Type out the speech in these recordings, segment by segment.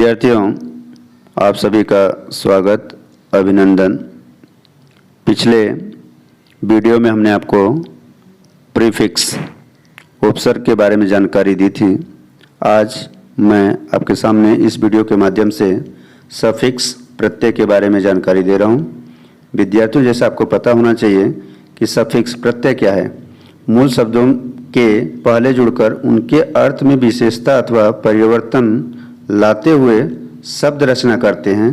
विद्यार्थियों, आप सभी का स्वागत, अभिनंदन। पिछले वीडियो में हमने आपको प्रीफिक्स उपसर्ग के बारे में जानकारी दी थी। आज मैं आपके सामने इस वीडियो के माध्यम से सफिक्स प्रत्यय के बारे में जानकारी दे रहा हूँ। विद्यार्थियों, जैसे आपको पता होना चाहिए कि सफिक्स प्रत्यय क्या है। मूल शब्दों के पहले जुड़कर उनके अर्थ में विशेषता अथवा परिवर्तन लाते हुए शब्द रचना करते हैं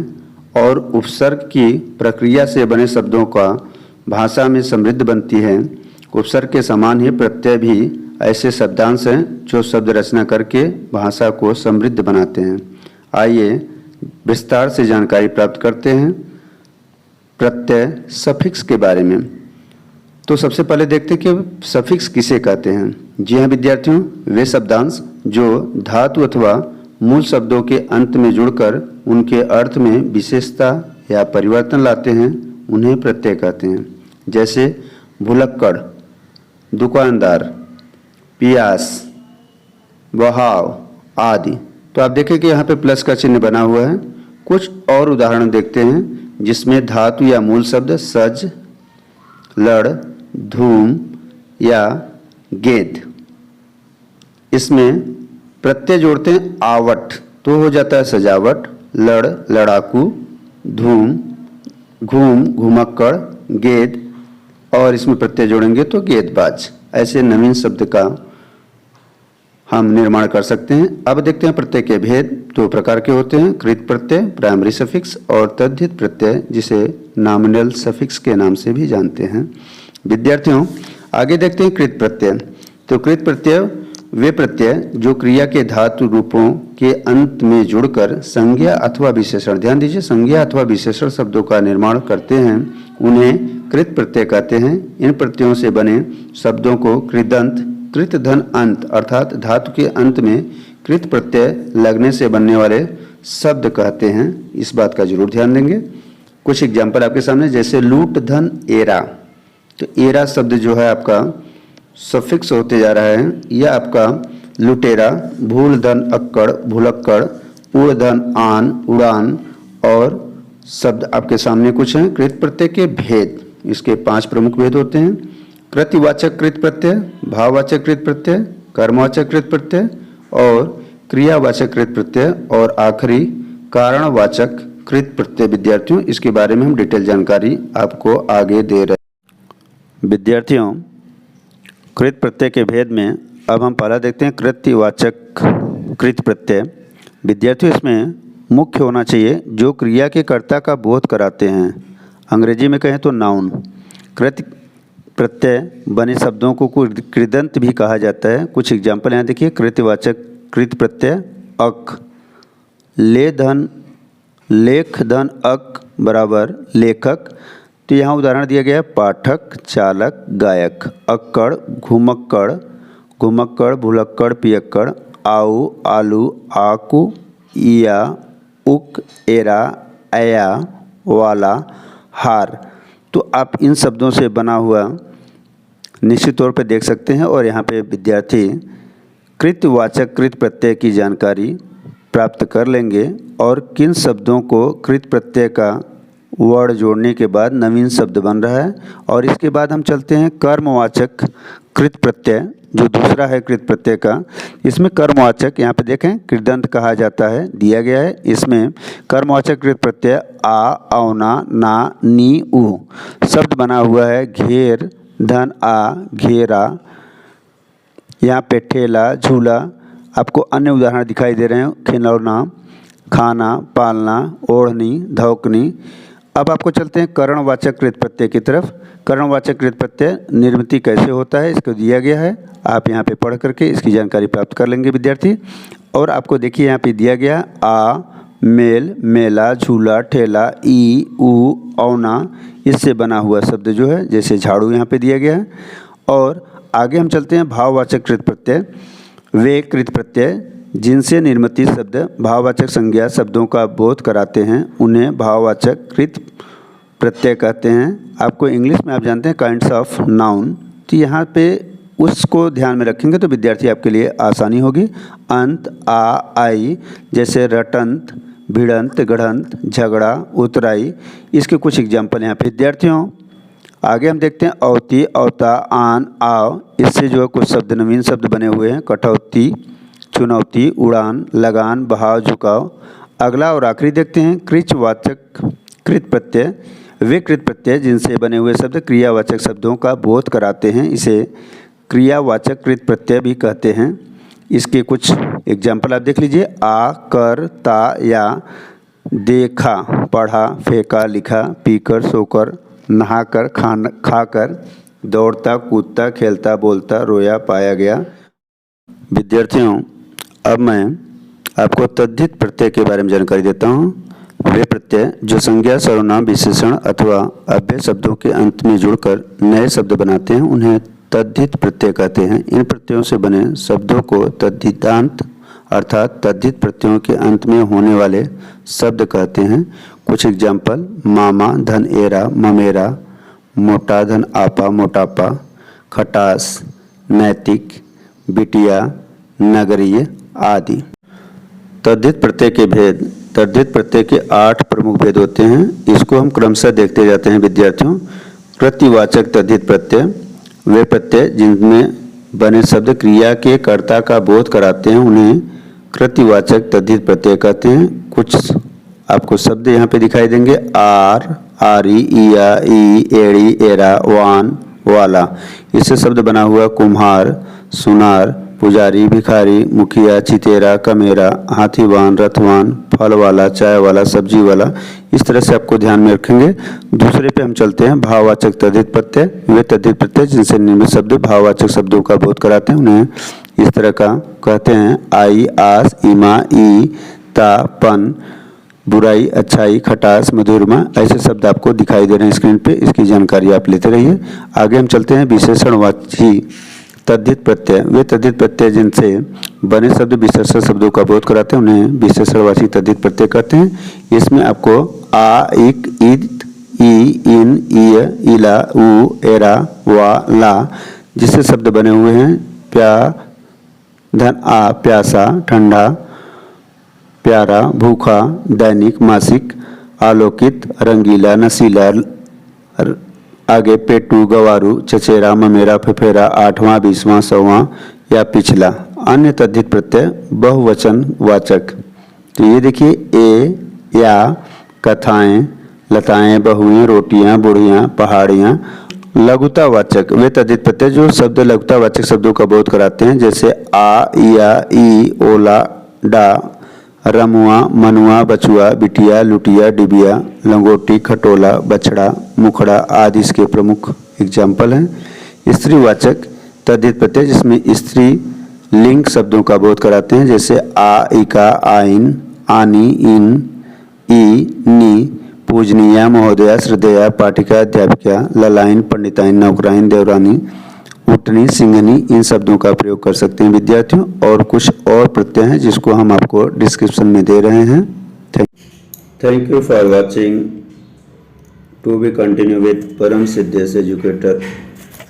और उपसर्ग की प्रक्रिया से बने शब्दों का भाषा में समृद्ध बनती है। उपसर्ग के समान ही प्रत्यय भी ऐसे शब्दांश हैं जो शब्द रचना करके भाषा को समृद्ध बनाते हैं। आइए विस्तार से जानकारी प्राप्त करते हैं प्रत्यय सफिक्स के बारे में। तो सबसे पहले देखते हैं कि सफिक्स किसे कहते हैं। जी हाँ विद्यार्थियों, वे शब्दांश जो धातु अथवा मूल शब्दों के अंत में जुड़कर उनके अर्थ में विशेषता या परिवर्तन लाते हैं, उन्हें प्रत्यय कहते हैं। जैसे भुलक्कड़, दुकानदार, पियास, बहाव आदि। तो आप देखें कि यहाँ पे प्लस का चिन्ह बना हुआ है। कुछ और उदाहरण देखते हैं जिसमें धातु या मूल शब्द सज, लड़, धूम या गेंद, इसमें प्रत्यय जोड़ते हैं आवट, तो हो जाता है सजावट, लड़ लड़ाकू, धूम घूम घुमक्कड़, गेंद, और इसमें प्रत्यय जोड़ेंगे तो गेंदबाज। ऐसे नवीन शब्द का हम निर्माण कर सकते हैं। अब देखते हैं प्रत्यय के भेद। दो प्रकार के होते हैं, कृत प्रत्यय प्राइमरी सफिक्स और तद्धित प्रत्यय जिसे नॉमिनल सफिक्स के नाम से भी जानते हैं। विद्यार्थियों, आगे देखते हैं कृत प्रत्यय। तो कृत प्रत्यय वे प्रत्यय जो क्रिया के धातु रूपों के अंत में जुड़कर संज्ञा अथवा विशेषण, ध्यान दीजिए, संज्ञा अथवा विशेषण शब्दों का निर्माण करते हैं, उन्हें कृत प्रत्यय कहते हैं। इन प्रत्ययों से बने शब्दों को कृदंत, कृत धन अंत अर्थात धातु के अंत में कृत प्रत्यय लगने से बनने वाले शब्द कहते हैं। इस बात का जरूर ध्यान देंगे। कुछ एग्जाम्पल आपके सामने, जैसे लूट धन एरा। तो एरा शब्द जो है आपका सफिक्स होते जा रहा है। यह आपका लुटेरा, भूल धन अक्कड़, भुलक्कड़, उड़ धन आन, उड़ान, और शब्द आपके सामने कुछ हैं। कृत प्रत्यय के भेद, इसके 5 प्रमुख भेद होते हैं। कृतिवाचक कृत प्रत्यय, भाववाचक कृत प्रत्यय, कर्मवाचक कृत प्रत्यय और क्रियावाचक कृत प्रत्यय, और आखिरी कारणवाचक कृत प्रत्यय। विद्यार्थियों, इसके बारे में हम डिटेल जानकारी आपको आगे दे रहे हैं। विद्यार्थियों, कृत प्रत्यय के भेद में अब हम पहला देखते हैं कृतिवाचक कृत प्रत्यय। विद्यार्थियों, इसमें मुख्य होना चाहिए जो क्रिया के कर्ता का बोध कराते हैं। अंग्रेजी में कहें तो नाउन। कृत प्रत्यय बने शब्दों को कृदंत भी कहा जाता है। कुछ एग्जाम्पल यहाँ देखिए। कृतिवाचक कृत प्रत्यय अक, ले धन लेख धन अक बराबर लेखक। तो यहाँ उदाहरण दिया गया है पाठक, चालक, गायक। अक्कड़, घुमक्कड़, घुमक्कड़, भुलक्कड़, पियक्कड़, आऊ, आलू, आकू, इया, उक, एरा, अया, वाला, हार। तो आप इन शब्दों से बना हुआ निश्चित तौर पर देख सकते हैं। और यहाँ पे विद्यार्थी कृतवाचक कृत प्रत्यय की जानकारी प्राप्त कर लेंगे और किन शब्दों को कृत प्रत्यय का वर्ड जोड़ने के बाद नवीन शब्द बन रहा है। और इसके बाद हम चलते हैं कर्मवाचक कृत प्रत्यय, जो दूसरा है कृत प्रत्यय का। इसमें कर्मवाचक, यहाँ पे देखें कृदंत कहा जाता है, दिया गया है। इसमें कर्मवाचक कृत प्रत्यय आ, औना, ना, नी, उ शब्द बना हुआ है। घेर धन आ, घेरा। यहाँ पे ठेला, झूला। आपको अन्य उदाहरण दिखाई दे रहे हैं, खिलौना, खाना, पालना, ओढ़नी, धौकनी। अब आपको चलते हैं कर्णवाचक कृत प्रत्यय की तरफ। कर्णवाचक कृत प्रत्यय निर्मिति कैसे होता है इसको दिया गया है। आप यहाँ पे पढ़ करके इसकी जानकारी प्राप्त कर लेंगे विद्यार्थी। और आपको देखिए यहाँ पे दिया गया आ, मेल, मेला, झूला, ठेला, ई, उ, औना, इससे बना हुआ शब्द जो है, जैसे झाड़ू यहाँ पे दिया गया है। और आगे हम चलते हैं भाववाचक कृत प्रत्यय। वे कृत प्रत्यय जिनसे निर्मित शब्द भाववाचक संज्ञा शब्दों का बोध कराते हैं, उन्हें भाववाचक कृत प्रत्यय कहते हैं। आपको इंग्लिश में आप जानते हैं काइंड्स ऑफ नाउन। तो यहाँ पे उसको ध्यान में रखेंगे तो विद्यार्थी आपके लिए आसानी होगी। अंत, आ, आई, जैसे रटंत, भिड़ंत, गढ़ंत, झगड़ा, उतराई। इसके कुछ एग्जाम्पल यहाँ पे विद्यार्थियों। आगे हम देखते हैं अवती, अवता, आन, आव। इससे जो है कुछ शब्द नवीन शब्द बने हुए हैं। कटौती, चुनौती, उड़ान, लगान, बहाव, झुकाव। अगला और आखिरी देखते हैं कृच्छवाचक कृत प्रत्यय। वे कृत प्रत्यय जिनसे बने हुए शब्द क्रियावाचक शब्दों का बोध कराते हैं, इसे क्रियावाचक कृत प्रत्यय भी कहते हैं। इसके कुछ एग्जाम्पल आप देख लीजिए। आ, कर, ता, या। देखा, पढ़ा, फेंका, लिखा, पीकर, सोकर, नहाकर, खाकर, दौड़ता, कूदता, खेलता, बोलता, रोया, पाया गया। विद्यार्थियों, अब मैं आपको तद्धित प्रत्यय के बारे में जानकारी देता हूँ। वे प्रत्यय जो संज्ञा, सर्वनाम, विशेषण अथवा अव्यय शब्दों के अंत में जुड़कर नए शब्द बनाते हैं, उन्हें तद्धित प्रत्यय कहते हैं। इन प्रत्ययों से बने शब्दों को तद्धितांत अर्थात तद्धित प्रत्ययों के अंत में होने वाले शब्द कहते हैं। कुछ एग्जाम्पल: मामा, धन एरा, ममेरा, मोटा, धन आपा, मोटापा, खटास, नैतिक, बिटिया, नगरीय आदि। तद्धित प्रत्यय के भेद। तद्धित प्रत्यय के 8 प्रमुख भेद होते हैं। इसको हम क्रमशः देखते जाते हैं विद्यार्थियों। कृत्यवाचक तद्धित प्रत्यय वे प्रत्यय जिनमें बने शब्द क्रिया के कर्ता का बोध कराते हैं, उन्हें कृत्यवाचक तद्धित प्रत्यय कहते हैं। कुछ आपको शब्द यहाँ पे दिखाई देंगे। आर, आरी, इया, ई, एड़ी, एरा, वान, वाला। इससे शब्द बना हुआ कुम्हार, सुनार, पुजारी, भिखारी, मुखिया, चितेरा, कमेरा, हाथीवान, रथवान, फल वाला, चाय वाला, सब्जी वाला। इस तरह से आपको ध्यान में रखेंगे। दूसरे पे हम चलते हैं भाववाचक तद्धित प्रत्यय। वे तद्धित प्रत्यय जिनसे निर्मित शब्द भाववाचक शब्दों का बोध कराते हैं, उन्हें इस तरह का कहते हैं। आई, आस, इमा, ई, ता, पन, बुराई, अच्छाई, खटास, मधुरमा। ऐसे शब्द आपको दिखाई दे रहे हैं स्क्रीन पे। इसकी जानकारी आप लेते रहिए। आगे हम चलते हैं विशेषणवाची तद्धित प्रत्यय। वे तद्धित प्रत्यय जिनसे बने शब्द विशेषण शब्दों का बोध कराते हैं, उन्हें विशेषणवाची तद्धित प्रत्यय कहते हैं। इसमें आपको आ, इक, इत, ई, इन, ईय, इला, उ, एरा, वा, ला जिससे शब्द बने हुए हैं। प्या, धन आ, प्यासा, ठंडा, प्यारा, भूखा, दैनिक, मासिक, आलोकित, रंगीला, नशीला। आगे पेटू, गवारू, चचेरा, ममेरा, फेफेरा, 8वां, 20वां, 100वां या पिछला। अन्य तद्धित प्रत्यय बहुवचन वाचक। तो ये देखिए ए, या, कथाएं, लताएं, बहुएं, रोटियां, बुढ़ियां, पहाड़ियां। लघुतावाचक वे तद्धित प्रत्यय जो शब्द लघुतावाचक शब्दों का बोध कराते हैं, जैसे आ, इया, ई, ओला, डा, रमुआ, मनुआ, बचुआ, बिटिया, लुटिया, डिबिया, लंगोटी, खटोला, बछड़ा, मुखड़ा आदि इसके प्रमुख एग्जाम्पल हैं। स्त्रीवाचक तद्धित प्रत्यय जिसमें स्त्री लिंग शब्दों का बोध कराते हैं, जैसे आ, इका, आइन, आनी, इन, ई, नी, पूजनीया, महोदया, श्रद्धेया, पाठिका, अध्यापिका, ललाइन, पंडिताइन, नौकराइन, देवरानी, उठनी, सिंघनी। इन शब्दों का प्रयोग कर सकते हैं विद्यार्थियों। और कुछ और प्रत्यय हैं जिसको हम आपको डिस्क्रिप्शन में दे रहे हैं। Thank you for watching. To be continue with Param Siddhesh educator.